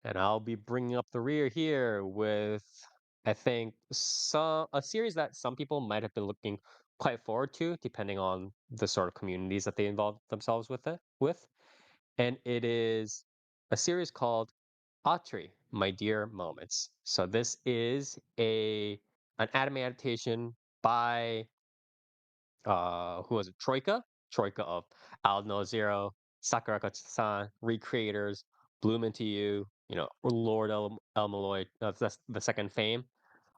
And I'll be bringing up the rear here with, I think, a series that some people might have been looking quite forward to, depending on the sort of communities that they involve themselves with. And it is a series called ATRI, My Dear Moments. So this is an anime adaptation by who was it? Troika of Aldno Zero, Sakura san Recreators, Bloom Into You, or Lord El Malloy, that's the second Fame.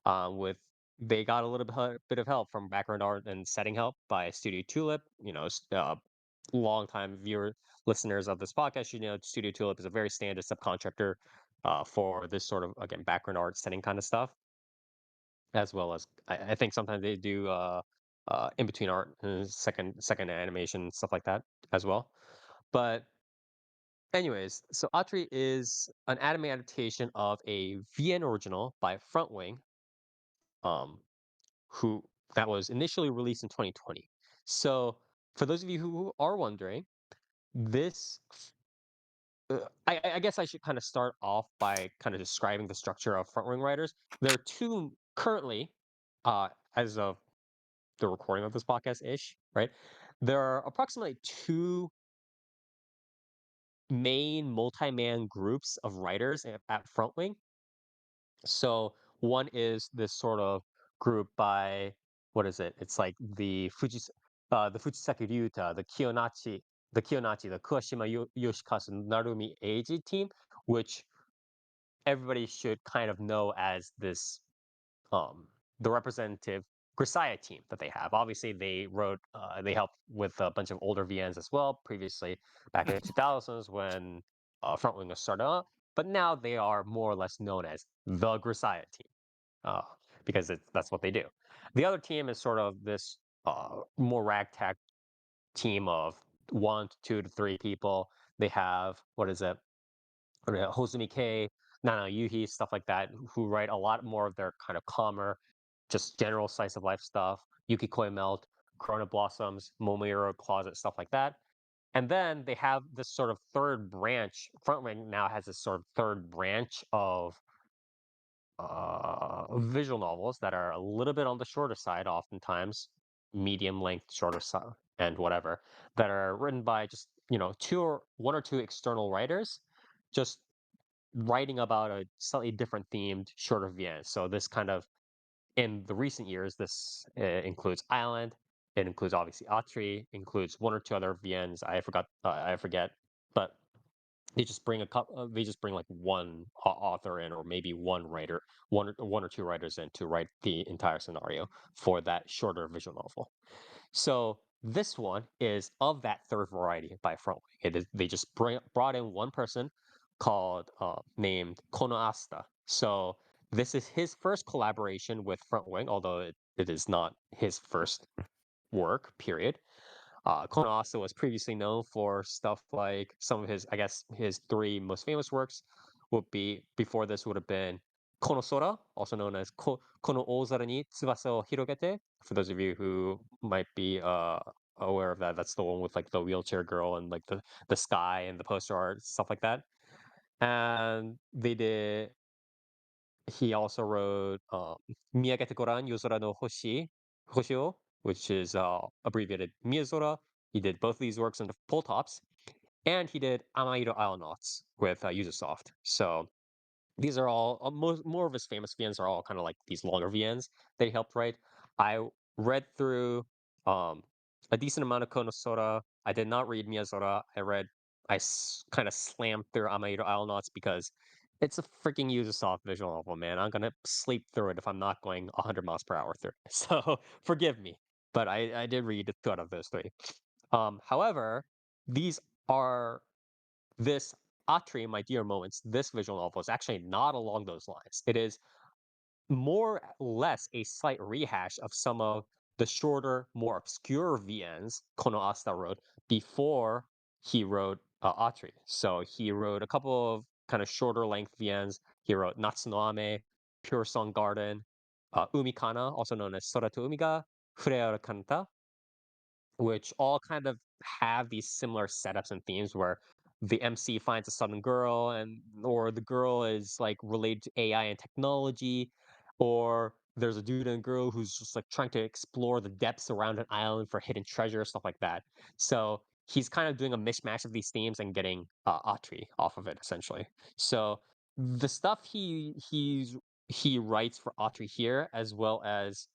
With They got a little bit of help from background art and setting help by Studio Tulip. Longtime listeners of this podcast, Studio Tulip is a very standard subcontractor for this sort of, again, background art setting kind of stuff, as well as I think sometimes they do in between art, second animation, stuff like that as well. But anyways, so Atri is an anime adaptation of a VN original by Frontwing, um, who that was initially released in 2020. So for those of you who are wondering, this I guess I should kind of start off by kind of describing the structure of Frontwing writers. There are two currently, as of the recording of this podcast ish, right? There are approximately two main multi-man groups of writers at Frontwing. So one is this sort of group by, what is it? It's like the Fujisaki Ryuta, the Kuwashima Yoshikazu Narumi Eiji team, which everybody should kind of know as this um, the representative Grisaya team that they have. Obviously, they helped with a bunch of older VNs as well, previously back in the 2000s when Frontwing was started up. But now they are more or less known as the Grisaya team uh, because that's what they do. The other team is sort of this more ragtag team of 1 to 2 to 3 people. They have, what is it? Hozumi K, Nana Yuhi, stuff like that, who write a lot more of their kind of calmer, just general slice of life stuff. Yuki Koi Melt, Corona Blossoms, Momiro Closet, stuff like that. And then they have this sort of third branch. Frontwing now has this sort of third branch of visual novels that are a little bit on the shorter side, oftentimes medium length, shorter side, and whatever, that are written by just one or two external writers, just writing about a slightly different themed shorter VN. So this kind of in the recent years, this includes Island. It includes obviously Atri. Includes one or two other VNs. I forget, but they just bring a couple. They just bring like one author in, or maybe one writer, one or two writers in to write the entire scenario for that shorter visual novel. So this one is of that third variety by Frontwing. They just brought in one person called named Kono Asta. So this is his first collaboration with Frontwing, although it is not his first work. Period. Kono Asta was previously known for stuff like some of his, I guess, his three most famous works would be before this would have been Kono Sora, also known as Kono Ozara ni Tsubasa o Hirogete. For those of you who might be aware of that, that's the one with like the wheelchair girl and like the sky and the poster art, stuff like that. And he also wrote Miyagete Goran Yozora no Hoshio, which is abbreviated Miyazora. He did both of these works under Pull Tops, and he did Amairo Aonauts with Ubisoft. So these are all more of his famous VNs are all kind of like these longer VNs that he helped write. I read through um, a decent amount of Konosora. I did not read Miyazora. I kind of slammed through Amairo Aonauts because it's a freaking Ubisoft visual novel, man. I'm gonna sleep through it if I'm not going 100 miles per hour through it. So forgive me, but I did read two out of those three. However, these are this Atri, My Dear Moments, this visual novel is actually not along those lines. It is more or less a slight rehash of some of the shorter, more obscure VNs Kono Asta wrote before he wrote Atri. So he wrote a couple of kind of shorter length VNs. He wrote Natsu no Ame, Pure Song Garden, Umikana, also known as Sora to Umiga, Fureara Kanta, which all kind of have these similar setups and themes where the MC finds a sudden girl, and or the girl is like related to AI and technology, or there's a dude and a girl who's just like trying to explore the depths around an island for hidden treasure, stuff like that. So he's kind of doing a mishmash of these themes and getting ATRI off of it essentially. So the stuff he writes for ATRI here, as well as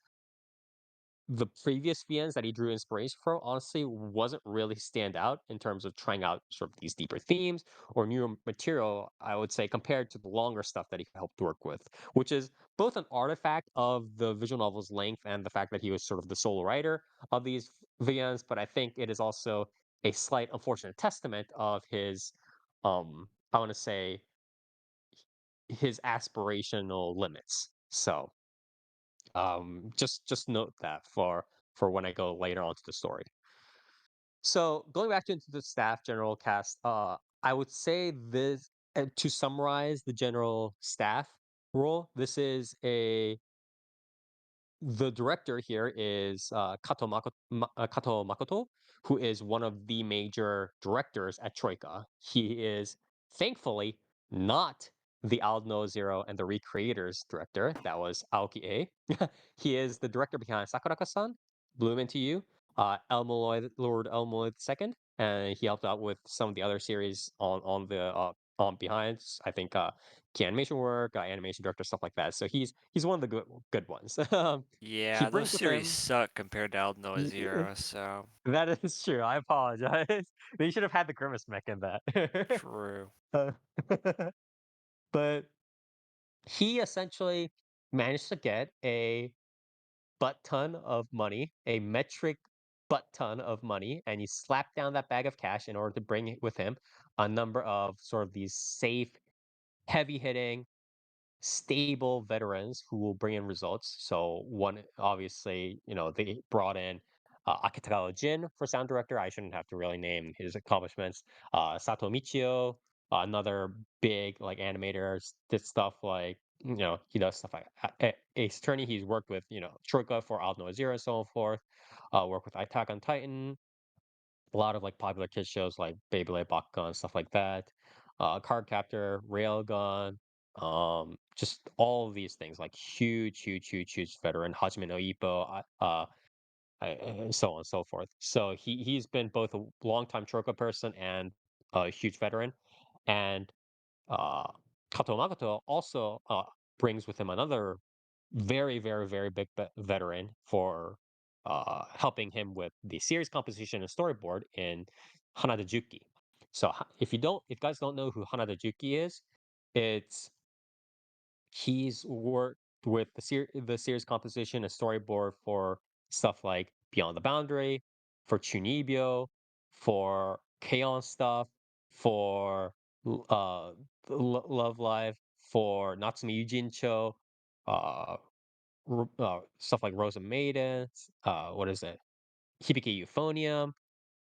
the previous VNs that he drew inspiration from, honestly wasn't really stand out in terms of trying out sort of these deeper themes or new material, I would say, compared to the longer stuff that he helped work with, which is both an artifact of the visual novel's length and the fact that he was sort of the solo writer of these VNs, but I think it is also a slight unfortunate testament of his, I want to say, his aspirational limits. So just note that for when I go later on to the story. So going back to into the staff general cast, I would say this to summarize the general staff role. This is a the director here is Kato Makoto, who is one of the major directors at Troika. He is thankfully not the Aldno Zero and the Recreators director. That was Aoki A. He is the director behind Sakuraka-san, Bloom Into You, Lord Elmoloid II, and he helped out with some of the other series on the on behind. I think key animation work, animation director, stuff like that. So he's one of the good ones. He Yeah, those brings with series him. suck compared to Aldnoah y- Zero, so That is true. I apologize. They should have had the grimace mech in that. true. Uh, but he essentially managed to get a butt ton of money, a metric butt ton of money, and he slapped down that bag of cash in order to bring it with him a number of sort of these safe, heavy hitting, stable veterans who will bring in results. So one, obviously, they brought in Akitagawa Jin for sound director. I shouldn't have to really name his accomplishments. Sato Michio, another big like animator, did stuff like he does stuff like Ace Attorney. He's worked with Troika for Aldnoah Zero and so forth. Work with Attack on Titan, a lot of like popular kids shows like Beyblade, Bakugan, stuff like that. Card Captor, Railgun, just all of these things, like huge, huge, huge, huge veteran. Hajime no Ippo, so on and so forth. So he's been both a longtime Troika person and a huge veteran, and uh, Kato Makoto also brings with him another very, very, very big veteran for helping him with the series composition and storyboard in Hanada Juki. So if you guys don't know who Hanada Juki is, it's he's worked with the series composition and storyboard for stuff like Beyond the Boundary, for Chunibyo, for K-On! Stuff, for Love Live, for Natsumi Yujincho, uh, stuff like Rosa Maiden, what is it? Hibiki Euphonium,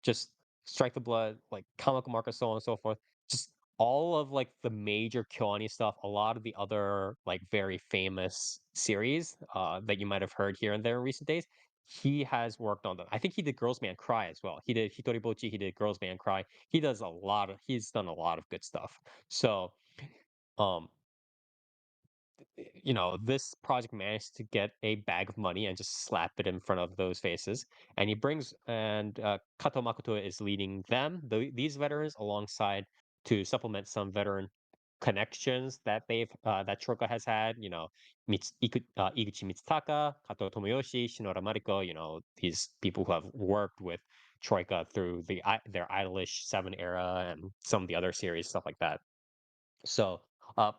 just Strike the Blood, like Comic Marker, so on and so forth. Just all of like the major Kyoani stuff, a lot of the other like very famous series that you might have heard here and there in recent days. He has worked on them. I think he did Girls Man Cry as well. He did Hitoribochi, he did Girls Man Cry. He's done a lot of good stuff. So um this project managed to get a bag of money and just slap it in front of those faces. And Kato Makoto is leading these veterans, alongside to supplement some veteran connections that Troika has had. Iguchi Mitsutaka, Kato Tomoyoshi, Shinora Mariko. These people who have worked with Troika through their Idolish 7 era and some of the other series, stuff like that. So,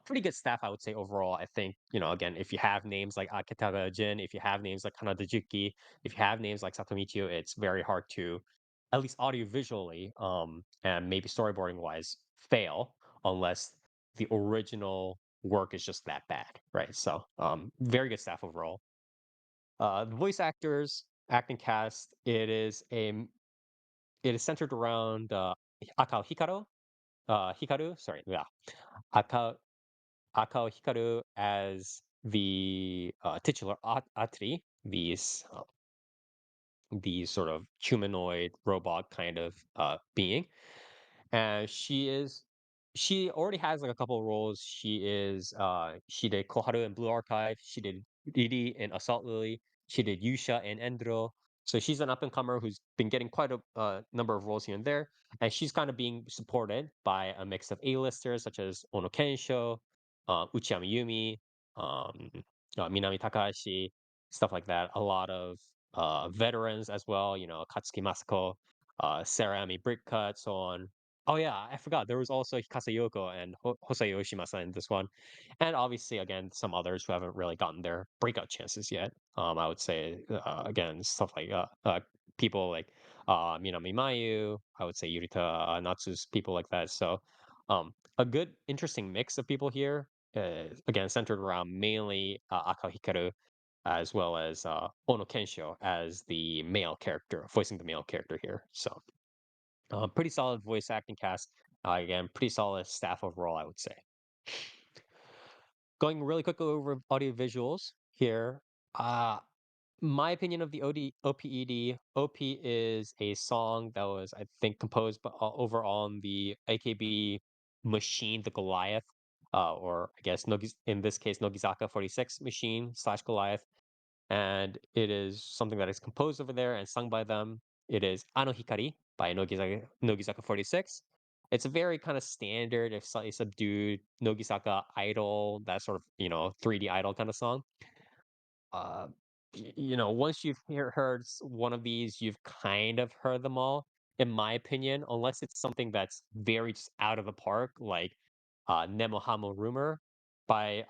pretty good staff, I would say overall. I think, again, if you have names like Akitaga Jin, if you have names like Kanada Juki, if you have names like Satomichio, it's very hard to, at least audio visually, and maybe storyboarding wise, fail unless the original work is just that bad, right? So, very good staff overall. The voice actors, acting cast, it is centered around Akao Hikaru, sorry, yeah, Akao Akao Hikaru as the titular Atri, these sort of humanoid robot kind of being, and she already has like a couple of roles. She did Koharu in Blue Archive, she did Riri in Assault Lily, she did Yusha in Endro. So she's an up and comer who's been getting quite a number of roles here and there, and she's kind of being supported by a mix of A-listers such as Ono Kensho, Uchiyama Yumi, um, Minami Takahashi, stuff like that. A lot of veterans as well, Katsuki Masako, Sarah Ami Brickcut, so on. Oh yeah, I forgot. There was also Hikasa Yoko and Hosei Yoshimasa in this one, and obviously again some others who haven't really gotten their breakout chances yet. I would say again stuff like people like Minami Mayu. I would say Yurita Natsu's people like that. So a good interesting mix of people here. Again, centered around mainly Akao Hikaru as well as Ono Kensho as the male character, voicing the male character here. So pretty solid voice acting cast. Again, pretty solid staff overall, I would say. Going really quickly over audio visuals here. Uh, my opinion of the OPED, OP is a song that was, I think, composed over on the AKB machine, the Goliath, or I guess in this case, Nogizaka 46 machine slash Goliath, and it is something that is composed over there and sung by them. It is Ano Hikari by Nogizaka 46. It's a very kind of standard, if slightly subdued Nogisaka idol, that sort of, 3D idol kind of song. uh Once you've one of these, you've kind of heard them all, in my opinion, unless it's something that's very just out of the park, like Nemo Hamo Rumor by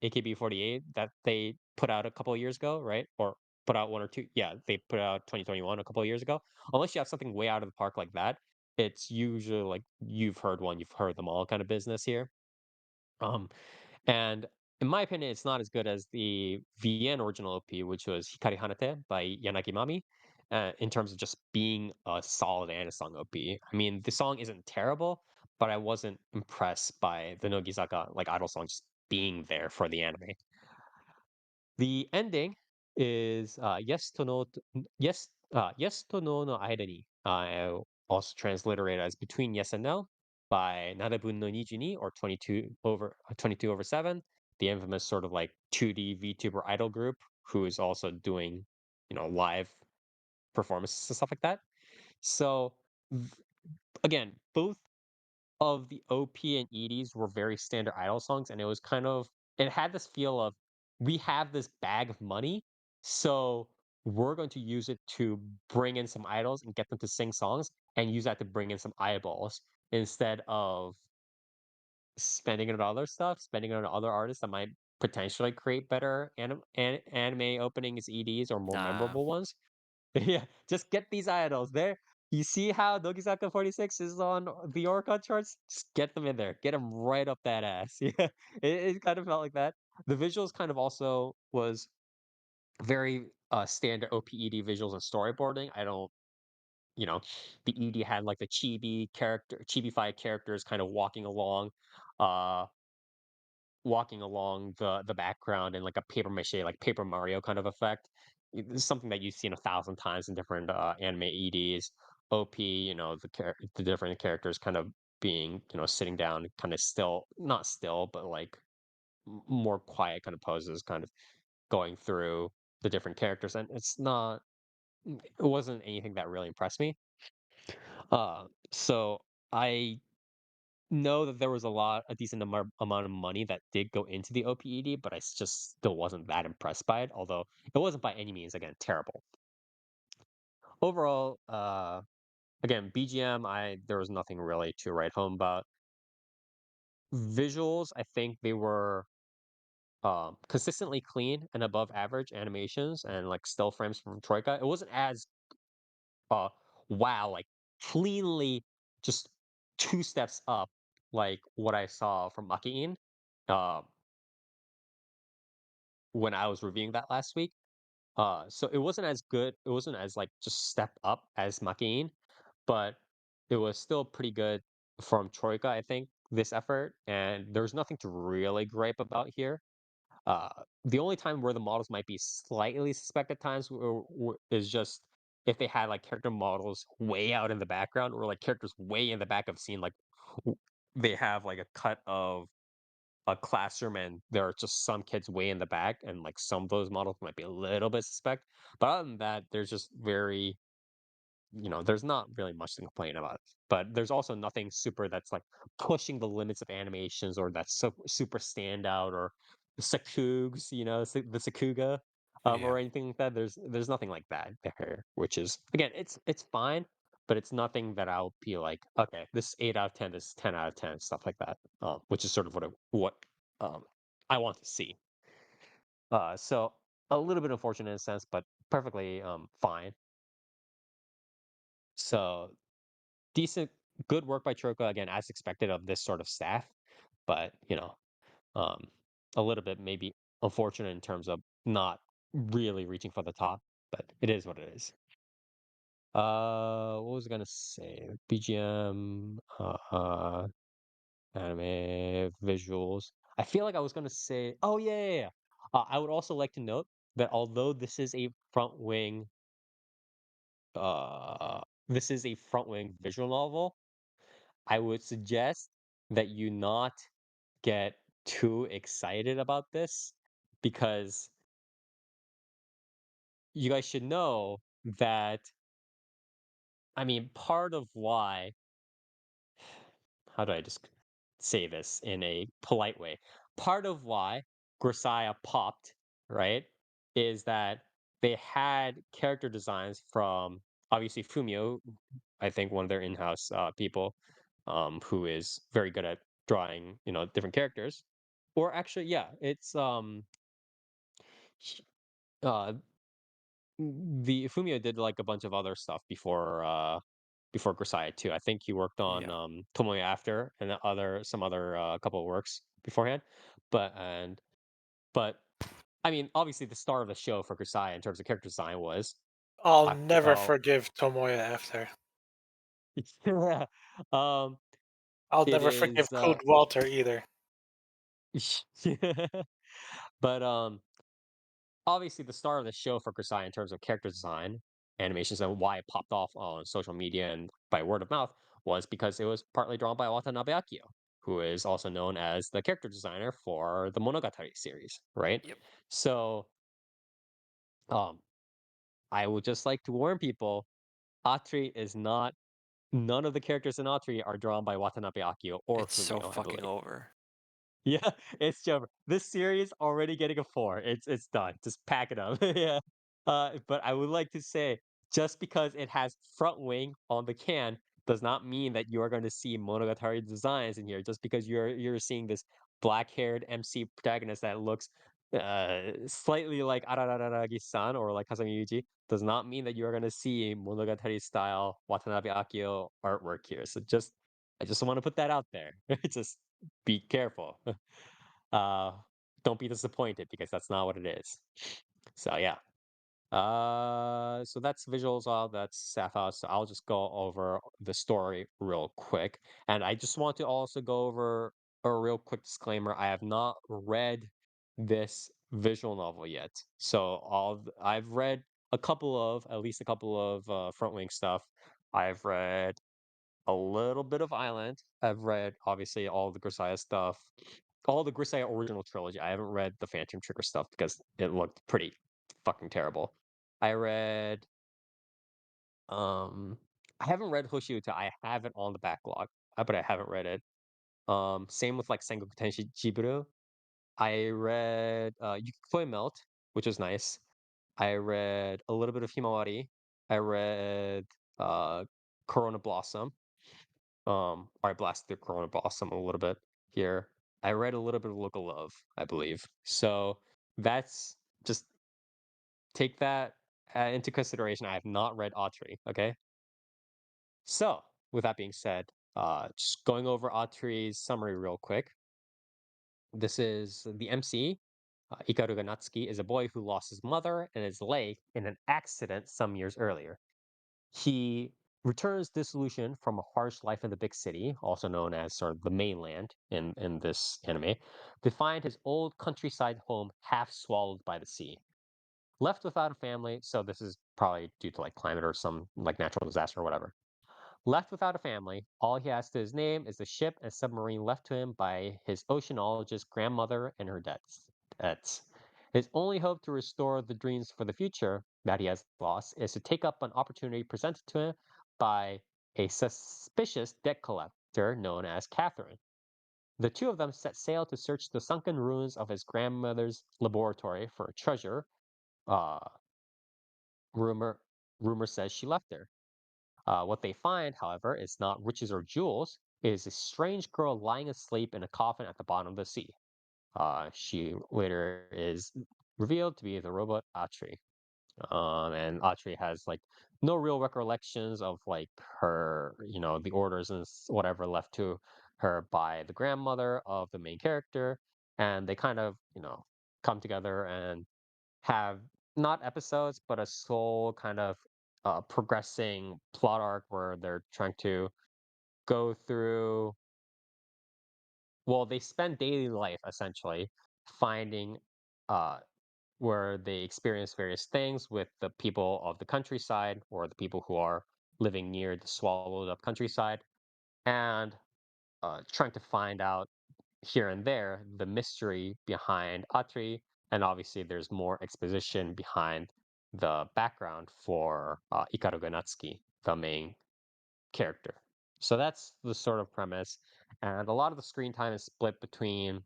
AKB48 that they put out a couple of years ago, right? Or put out one or two. Yeah, they put out 2021 a couple of years ago. Unless you have something way out of the park like that, it's usually like you've heard them all kind of business here. Um, and in my opinion, it's not as good as the VN original OP, which was Hikari Hanate by Yanagi Mami, in terms of just being a solid Anisong OP. I mean, the song isn't terrible, but I wasn't impressed by the Nogizaka like idol song just being there for the anime. The ending is yes to no no aida ni. Also transliterated as between yes and no by Nadabun no Nijini, or 22/7, the infamous sort of like 2D VTuber idol group who is also doing, live performances and stuff like that. So v- again, both of the OP and EDs were very standard idol songs, and it had this feel of, we have this bag of money, so we're going to use it to bring in some idols and get them to sing songs, and use that to bring in some eyeballs instead of spending it on other stuff, spending it on other artists that might potentially create better anime openings, EDs, or more Nah, memorable ones. Yeah, just get these idols there. You see how Nogizaka 46 is on the Oricon charts? Just get them in there. Get them right up that ass. Yeah, it kind of felt like that. The visuals kind of also was very standard OPED visuals and storyboarding. I don't, you know, the ED had like the chibi-fied characters kind of uh, walking along the background in like a paper mache, like Paper Mario kind of effect. This is something that you've seen 1,000 times in different anime EDs. OP, the different characters kind of being, sitting down, kind of still, not still, but like more quiet kind of poses, kind of going through the different characters, and it wasn't anything that really impressed me. So I know that there was a decent amount of money that did go into the OPED, but just still wasn't that impressed by it. Although it wasn't by any means, again, terrible. Overall, again, BGM, I there was nothing really to write home about. Visuals, I think they were consistently clean and above average animations and like still frames from Troika. It wasn't as uh wow, like cleanly just two steps up like what I saw from Makiin. Uh, when I was reviewing that last week. So it wasn't as good. It wasn't as like just step up as Makin, but it was still pretty good from Troika, I think, this effort. And there's nothing to really gripe about here. Uh, the only time where the models might be slightly suspect at times is just if they had like character models way out in the background or like characters way in the back of scene, like w- they have like a cut of a classroom and there are just some kids way in the back and like some of those models might be a little bit suspect. But other than that, there's just very there's not really much to complain about. But there's also nothing super that's like pushing the limits of animations or that's so super standout or the Sakugs, the Sakuga, Yeah. or anything like that. There's nothing like that there, which is again, it's fine, but it's nothing that I'll be like, okay, this is 8 out of 10, this is 10 out of 10, stuff like that. Which is sort of what um I want to see. So a little bit unfortunate in a sense, but perfectly fine. So decent, good work by Troika again, as expected of this sort of staff, but um, a little bit maybe unfortunate in terms of not really reaching for the top, but it is what it is. What was I gonna say? BGM, anime, visuals. I feel like I was gonna say, oh yeah, yeah, yeah. I would also like to note that although this is a front wing visual novel, I would suggest that you not get too excited about this because you guys should know that I mean part of why how do I just say this in a polite way? Part of why Grisaya popped, right, is that they had character designs from obviously Fumio, I think one of their in-house people, who is very good at drawing, different characters. Or actually, yeah, it's Sh uh, the Fumio did, like, a bunch of other stuff before Grisaia too. I think he worked on, Yeah. Tomoe After and some other, couple of works beforehand. But and but, I mean, obviously, the star of the show for Grisaia in terms of character design was I'll Ak never forgive Tomoya after. yeah, um, I'll it never is, forgive Code Walter either. but, obviously the star of the show for Kasai in terms of character design, animations, and why it popped off on social media and by word of mouth was because it was partly drawn by Watanabe Akio, who is also known as the character designer for the Monogatari series, right? Yep. So, um, I would just like to warn people, ATRI is not none of the characters in ATRI are drawn by Watanabe Akio or It's so Fumio, I fucking believe. over. Yeah, it's over. This series already getting a 4. It's done. Just pack it up. Yeah. But I would like to say, just because it has front wing on the can does not mean that you are going to see Monogatari designs in here. Just because you're seeing this black-haired MC protagonist that looks slightly like Arararagi-san or like Kasami Yuji does not mean that you are going to see Monogatari style Watanabe Akio artwork here. So I just want to put that out there. Just be careful. Uh, don't be disappointed because that's not what it is. So yeah. So that's visuals all that's Sapphire. So I'll just go over the story real quick. And I just want to also go over a real quick disclaimer. I have not read this visual novel yet. So I've read at least a couple of front wing stuff. I've read a little bit of Island. I've read obviously all the Grisaya stuff, all the Grisaya original trilogy. I haven't read the Phantom Trigger stuff because it looked pretty fucking terrible. I read um I haven't read Hoshiuta. I have it on the backlog, but I haven't read it. Same with like Sengoku Tensei Jiburu. I read Yukikoi Melt, which was nice. I read a little bit of Himawari. I read Corona Blossom. I blasted the Corona Blossom a little bit here. I read a little bit of Local Love, I believe. So that's just take that into consideration. I have not read Autry. Okay. So with that being said, just going over Autry's summary real quick. This is the MC. Ikaruga Natsuki is a boy who lost his mother and his leg in an accident some years earlier. He returns disillusioned from a harsh life in the big city, also known as sort of the mainland in this anime, to find his old countryside home half swallowed by the sea. Left without a family, so this is probably due to like climate or some like natural disaster or whatever. Left without a family, all he has to his name is the ship and submarine left to him by his oceanologist grandmother and her debts. His only hope to restore the dreams for the future that he has lost is to take up an opportunity presented to him by a suspicious debt collector known as Catherine. The two of them set sail to search the sunken ruins of his grandmother's laboratory for a treasure. Uh, rumor rumor says she left there. What they find, however, is not riches or jewels. It is a strange girl lying asleep in a coffin at the bottom of the sea. She later is revealed to be the robot ATRI. And ATRI has like no real recollections of like her, the orders and whatever left to her by the grandmother of the main character. And they kind of, come together and have not episodes, but a sole kind of progressing plot arc where they're trying to go through. Well, they spend daily life essentially finding uh, where they experience various things with the people of the countryside or the people who are living near the swallowed up countryside, and trying to find out here and there the mystery behind Atri, and obviously there's more exposition behind the background for Ikaru Ganatsuki, the main character. So that's the sort of premise, and a lot of the screen time is split between.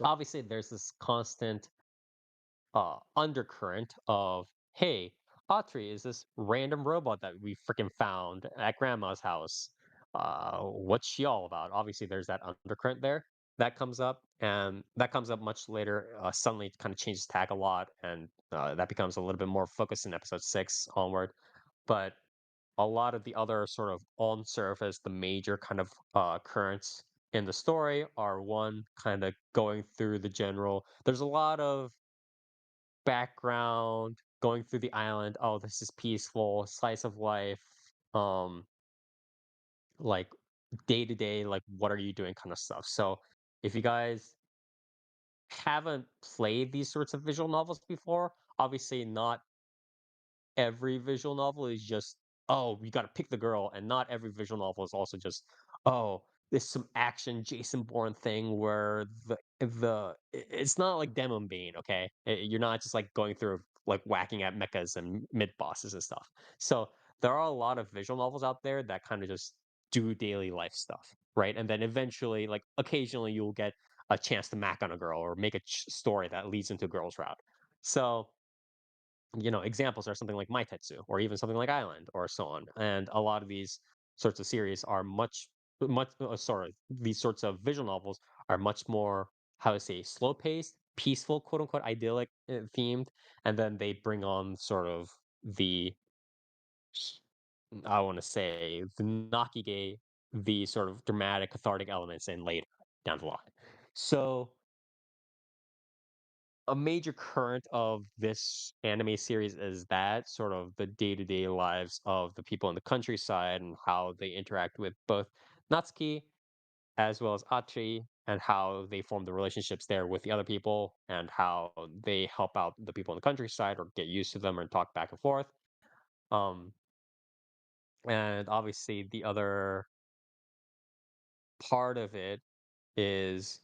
Obviously, there's this constant undercurrent of, hey, Autry is this random robot that we freaking found at grandma's house. What's she all about? Obviously, there's that undercurrent there that comes up, and that comes up much later. Suddenly, kind of changes tag a lot, and that becomes a little bit more focused in episode 6 onward. But a lot of the other sort of on surface, the major kind of currents in the story are one kind of going through the general. There's a lot of background, going through the island. Oh, this is peaceful, slice of life, um, like day to day, like what are you doing kind of stuff. So if you guys haven't played these sorts of visual novels before, obviously not every visual novel is just, oh, you got to pick the girl, and not every visual novel is also just, oh, there's some action Jason Bourne thing where it's not like Demon Bane, okay? You're not just like going through like whacking at mechas and mid bosses and stuff. So there are a lot of visual novels out there that kind of just do daily life stuff, right? And then eventually, like occasionally, you'll get a chance to mac on a girl or make a story that leads into a girl's route. So examples are something like My Tetsu or even something like Island or so on. And a lot of these sorts of series are sorry, these sorts of visual novels are much more, how to say, slow paced, peaceful, quote unquote, idyllic themed. And then they bring on sort of the, I want to say, the Nakige, the sort of dramatic, cathartic elements in later down the line. So a major current of this anime series is that sort of the day-to-day lives of the people in the countryside and how they interact with both Natsuki as well as Achi, and how they form the relationships there with the other people and how they help out the people in the countryside or get used to them and talk back and forth. Um, and obviously the other part of it is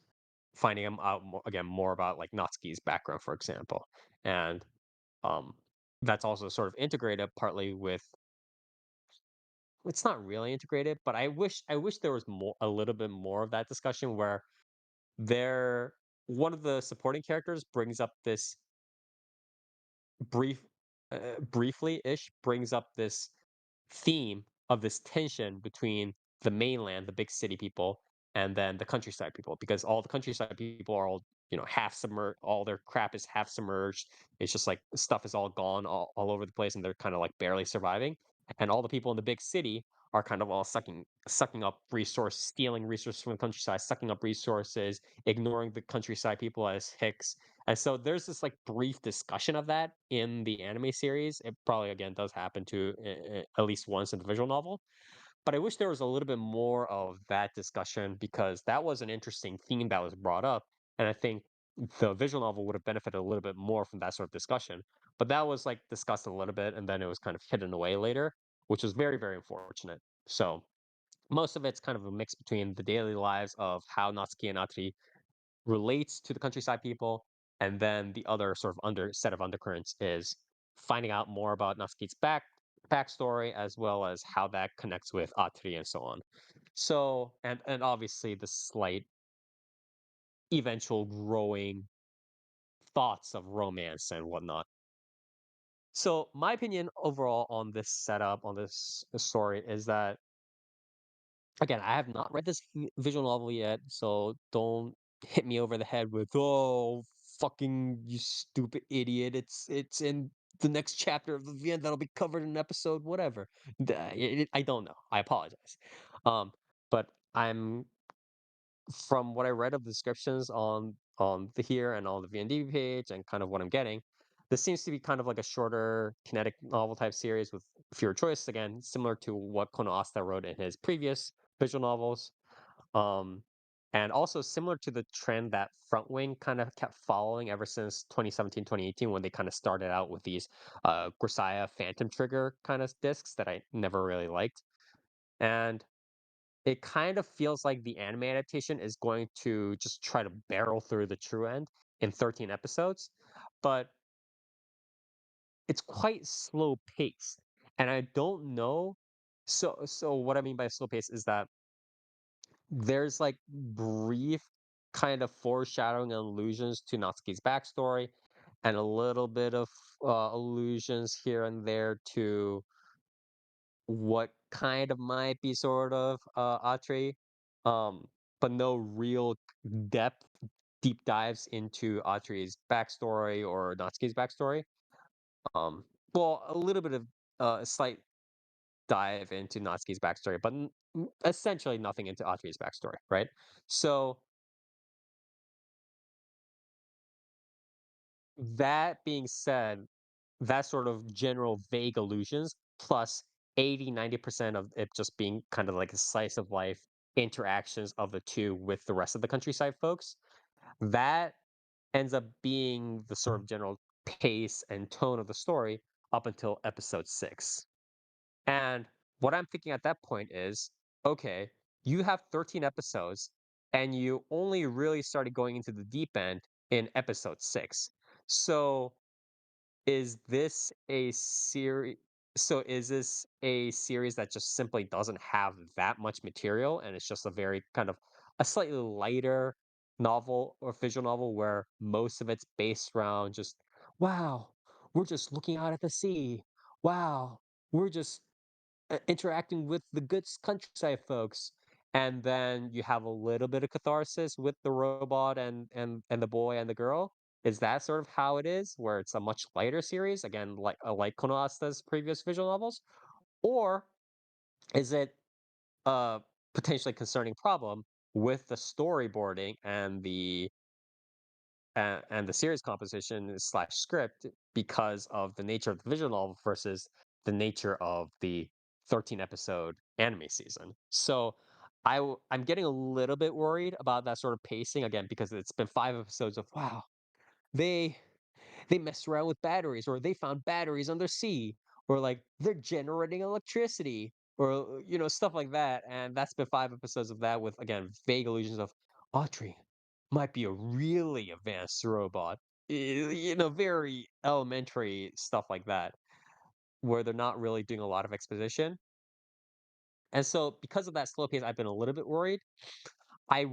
finding out more, again, more about like Natsuki's background, for example. And Um, that's also sort of integrated partly with, it's not really integrated, but I wish there was more, a little bit more of that discussion where there one of the supporting characters brings up this brief briefly ish brings up this theme of this tension between the mainland, the big city people, and then the countryside people, because all the countryside people are all, half submerged. All their crap is half submerged. It's just like stuff is all gone all over the place, and they're kind of like barely surviving. And all the people in the big city are kind of all sucking up resources, stealing resources from the countryside, sucking up resources, ignoring the countryside people as hicks. And so there's this like brief discussion of that in the anime series. It probably again does happen to at least once in the visual novel, but I wish there was a little bit more of that discussion because that was an interesting theme that was brought up. And I think the visual novel would have benefited a little bit more from that sort of discussion. But that was like discussed a little bit, and then it was kind of hidden away later, which was very, very unfortunate. So most of it's kind of a mix between the daily lives of how Natsuki and Atri relates to the countryside people, and then the other sort of under set of undercurrents is finding out more about Natsuki's backstory as well as how that connects with Atri and so on. So and obviously the slight eventual growing thoughts of romance and whatnot. So my opinion overall on this setup, on this story, is that again, I have not read this visual novel yet, so don't hit me over the head with "Oh, fucking you stupid idiot! It's in the next chapter of the event that'll be covered in episode whatever." I don't know. I apologize, but I'm from what I read of the descriptions on the here and on the VND page and kind of what I'm getting, this seems to be kind of like a shorter kinetic novel type series with fewer choices. Again, similar to what Kono Asta wrote in his previous visual novels. Um, and also similar to the trend that Front Wing kind of kept following ever since 2017, 2018, when they kind of started out with these Grisaya Phantom Trigger kind of discs that I never really liked. And it kind of feels like the anime adaptation is going to just try to barrel through the true end in 13 episodes, but it's quite slow paced. And I don't know. So what I mean by slow pace is that there's like brief kind of foreshadowing and allusions to Natsuki's backstory and a little bit of allusions here and there to what kind of might be sort of Atre, um, but no real depth, deep dives into Atre's backstory or Natsuki's backstory. Um, well, a little bit of a slight dive into Natsuki's backstory, but essentially nothing into Atre's backstory, right? So that being said, that sort of general vague allusions plus 80-90% of it just being kind of like a slice of life interactions of the two with the rest of the countryside folks, that ends up being the sort of general pace and tone of the story up until episode 6. And what I'm thinking at that point is, okay, you have 13 episodes and you only really started going into the deep end in episode 6. So is this a series is this a series that just simply doesn't have that much material and it's just a very kind of a slightly lighter novel or visual novel where most of it's based around just, wow, we're just looking out at the sea. Wow, we're just interacting with the good countryside folks, and then you have a little bit of catharsis with the robot and the boy and the girl. Is that sort of how it is, where it's a much lighter series again, like Konoasta's previous visual novels, or is it a potentially concerning problem with the storyboarding and the series composition slash script because of the nature of the visual novel versus the nature of the 13 episode anime season. So I'm getting a little bit worried about that sort of pacing again because it's been 5 episodes of, wow, they they messed around with batteries, or they found batteries under sea, or like they're generating electricity, or stuff like that. And that's been 5 episodes of that with again vague illusions of Audrey might be a really advanced robot. Very elementary stuff like that, where they're not really doing a lot of exposition. And so because of that slow pace, I've been a little bit worried. I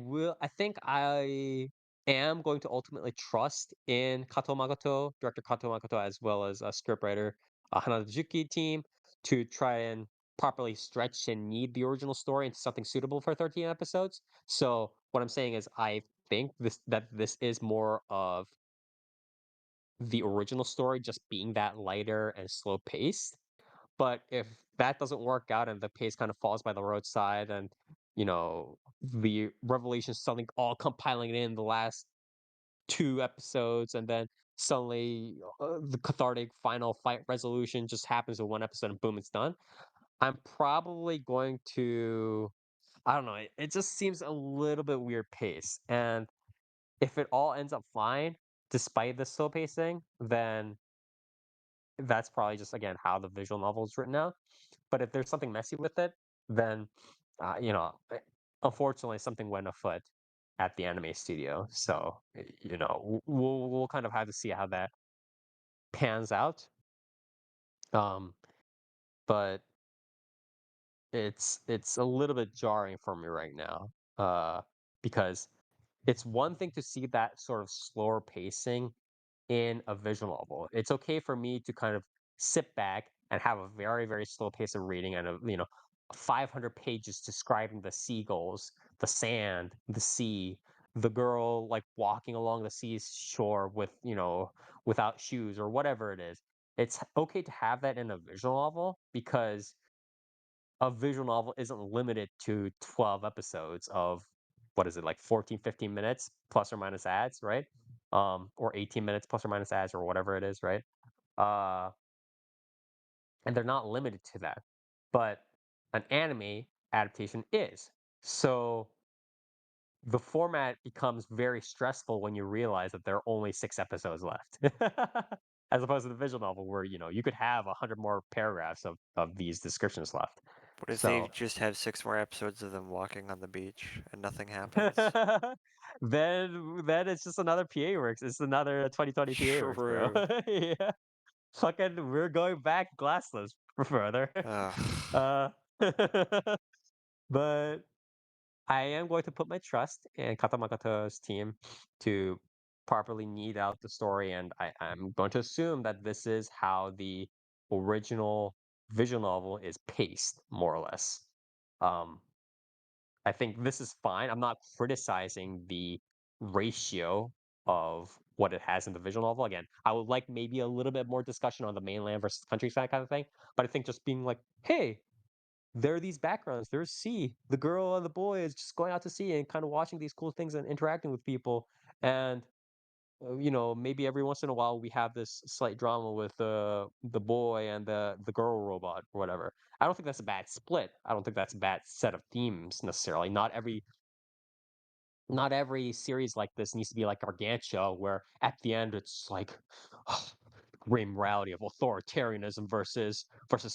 think I am going to ultimately trust in Kato Makoto, director Kato Makoto, as well as a scriptwriter, Hanada Juki team to try and properly stretch and knead the original story into something suitable for 13 episodes. So what I'm saying is I think this is more of the original story just being that lighter and slow paced. But if that doesn't work out and the pace kind of falls by the roadside and, the revelations suddenly all compiling in the last 2 episodes and then suddenly the cathartic final fight resolution just happens in one episode and boom, it's done. I'm probably going to, I don't know, it just seems a little bit weird pace. And if it all ends up fine, despite the slow pacing, then that's probably just, again, how the visual novel is written out. But if there's something messy with it, then, unfortunately, something went afoot at the anime studio. So, we'll kind of have to see how that pans out. Um, but it's a little bit jarring for me right now, because it's one thing to see that sort of slower pacing in a visual novel. It's okay for me to kind of sit back and have a very, very slow pace of reading and 500 pages describing the seagulls, the sand, the sea, the girl like walking along the seashore with, without shoes or whatever it is. It's okay to have that in a visual novel because a visual novel isn't limited to 12 episodes of what is it, like 14, 15 minutes plus or minus ads, right? Or 18 minutes plus or minus ads or whatever it is, right? Uh, and they're not limited to that. But an anime adaptation is. So the format becomes very stressful when you realize that there are only 6 episodes left. As opposed to the visual novel where, you could have 100 more paragraphs of these descriptions left. What if they So just have 6 more episodes of them walking on the beach and nothing happens? then it's just another PA Works. It's another 2020 PA Works, bro. True. Yeah. Fucking we're going back glassless further. Ugh. Uh but I am going to put my trust in Katamakata's team to properly knead out the story, and I'm going to assume that this is how the original visual novel is paced, more or less. Um, I think this is fine. I'm not criticizing the ratio of what it has in the visual novel. Again, I would like maybe a little bit more discussion on the mainland versus countryside kind of thing. But I think just being like, hey, there are these backgrounds. There's sea. The girl and the boy is just going out to sea and kind of watching these cool things and interacting with people. And maybe every once in a while we have this slight drama with the boy and the girl robot or whatever. I don't think that's a bad split. I don't think that's a bad set of themes necessarily. Not every series like this needs to be like Gargantua, where at the end it's like grim morality of authoritarianism versus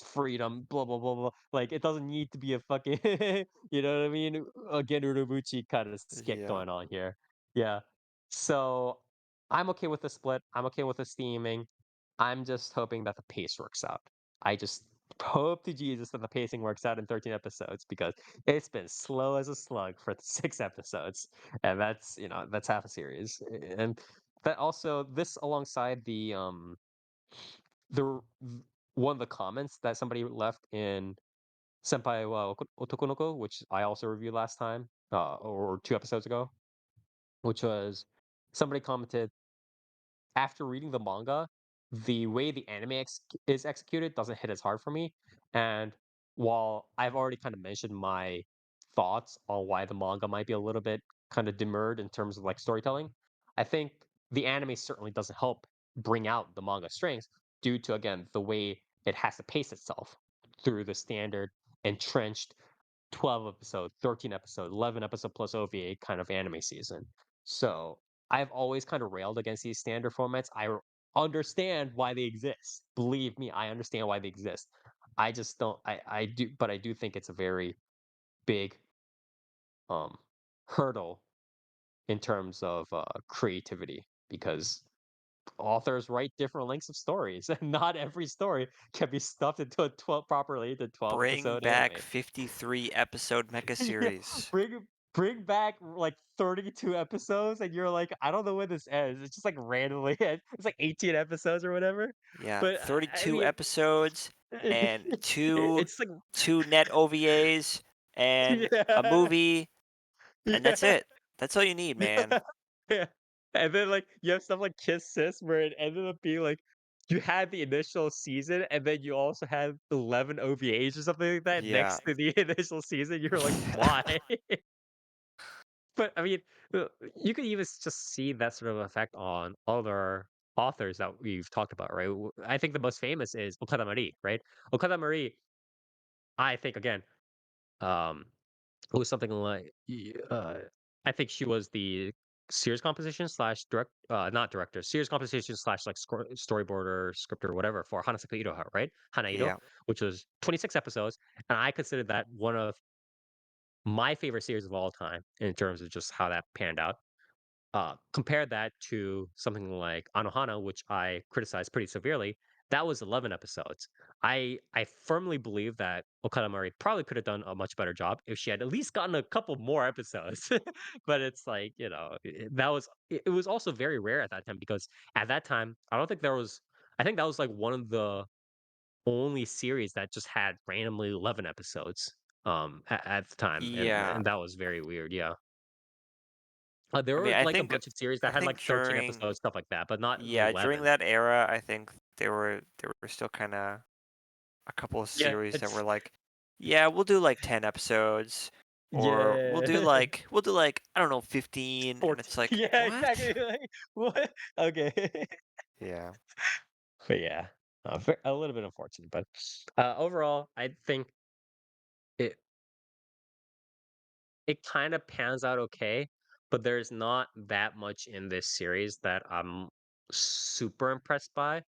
freedom, blah blah blah blah. Like it doesn't need to be a fucking you know what I mean? Again, Urobuchi kind of skit Yeah. going on here. Yeah. So I'm okay with the split. I'm okay with the steaming. I'm just hoping that the pace works out. I just hope to Jesus that the pacing works out in 13 episodes because it's been slow as a slug for 6 episodes, and that's half a series. And that also this alongside one of the comments that somebody left in Senpai wa Otokonoko, which I also reviewed last time, or 2 episodes ago, which was somebody commented after reading the manga, the way the anime is executed doesn't hit as hard for me. And while I've already kind of mentioned my thoughts on why the manga might be a little bit kind of demurred in terms of like storytelling, I think the anime certainly doesn't help bring out the manga strengths due to, again, the way it has to pace itself through the standard entrenched 12 episode, 13 episode, 11 episode plus OVA kind of anime season. So I've always kind of railed against these standard formats. Understand why they exist. Believe me, I understand why they exist. I just don't I do but I do think it's a very big um hurdle in terms of creativity because authors write different lengths of stories and not every story can be stuffed into a 12 properly into 12 Bring episode back anime. 53 episode mecha Yeah, series. bring back like 32 episodes, and you're like, I don't know when this ends. It's just like randomly it's like 18 episodes or whatever. Yeah, But I 32 mean, episodes and two it's like two net OVAs and a yeah, movie, and that's yeah, it. That's all you need, man. yeah. And then like you have stuff like Kiss Sis where it ended up being like you had the initial season and then you also had 11 OVAs or something like that Yeah. next to the initial season. You're like, why? But I mean, you could even just see that sort of effect on other authors that we've talked about, right? I think the most famous is Okada Marie, right? Okada Marie, I think again, um, it was something like, I think she was the series composition slash not director, series composition slash like storyboarder, scripter, whatever for Hanasaka Ito, right? Hanaido, Yeah. which was 26 episodes, and I consider that one of my favorite series of all time in terms of just how that panned out. Compare that to something like Anohana, which I criticized pretty severely. That was 11 episodes. I firmly believe that Okada Mori probably could have done a much better job if she had at least gotten a couple more episodes. But it's like, it was also very rare at that time because at that time, I don't think there was I think that was like one of the only series that just had randomly 11 episodes at the time, Yeah. and that was very weird. Yeah. There I mean, were like a bunch of series I that had think like 13 during episodes, stuff like that, but not during 11. that era, I think there were still kind of a couple of Yeah, series that were it's like, yeah, we'll do like 10 episodes, or yeah. we'll do like I don't know 15, and 14. it's like Yeah, what? exactly. Like, what? Okay. Yeah. But yeah, a little bit unfortunate, but overall, I think it it kind of pans out okay, but there's not that much in this series that I'm super impressed by.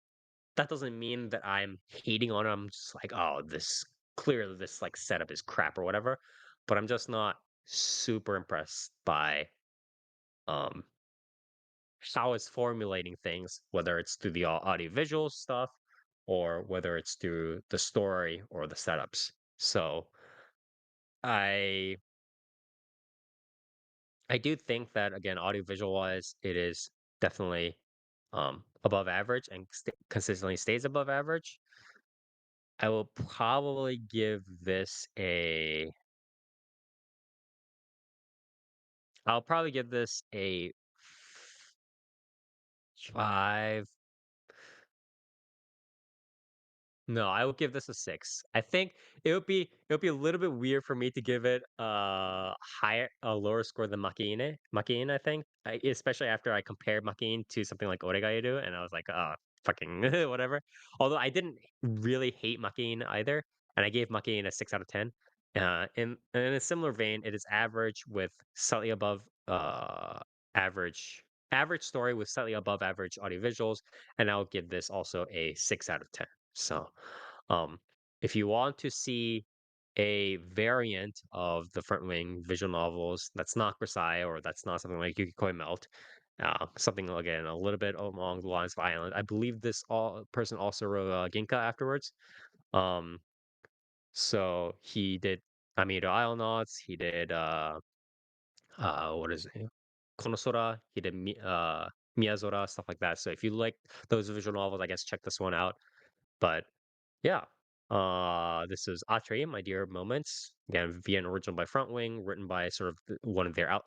That doesn't mean that I'm hating on it. I'm just like, oh, this clearly this like setup is crap or whatever. But I'm just not super impressed by um how it's formulating things, whether it's through the audiovisual stuff or whether it's through the story or the setups. So I I do think that again, audiovisual wise, it is definitely above average and consistently stays above average. I will probably give this a I'll probably give this a 5. No, I would give this a 6. I think it would be a little bit weird for me to give it a lower score than Makiine. Makiine, I think. Especially after I compared Makiine to something like Oregairu, and I was like, fucking whatever. Although I didn't really hate Makiine either, and I gave Makiine a 6 out of 10. In a similar vein, it is average with slightly above average average story with slightly above average audiovisuals, and I'll give this also a 6 out of 10. So, um, if you want to see a variant of the front wing visual novels that's not Grisai or that's not something like Yukikoi Melt, something again a little bit along the lines of Island. I believe this person also wrote Ginka afterwards. Um, so he did Amido Islenauts. He did what is it? Konosora. He did Miyazora, stuff like that. So if you like those visual novels, I guess check this one out. But yeah. This is ATRI, My Dear Moments. Again, via an original by Frontwing, written by sort of one of their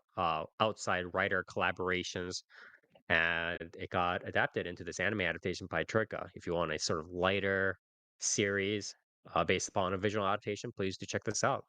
outside writer collaborations, and it got adapted into this anime adaptation by Troika. If you want a sort of lighter series based upon a visual adaptation, please do check this out.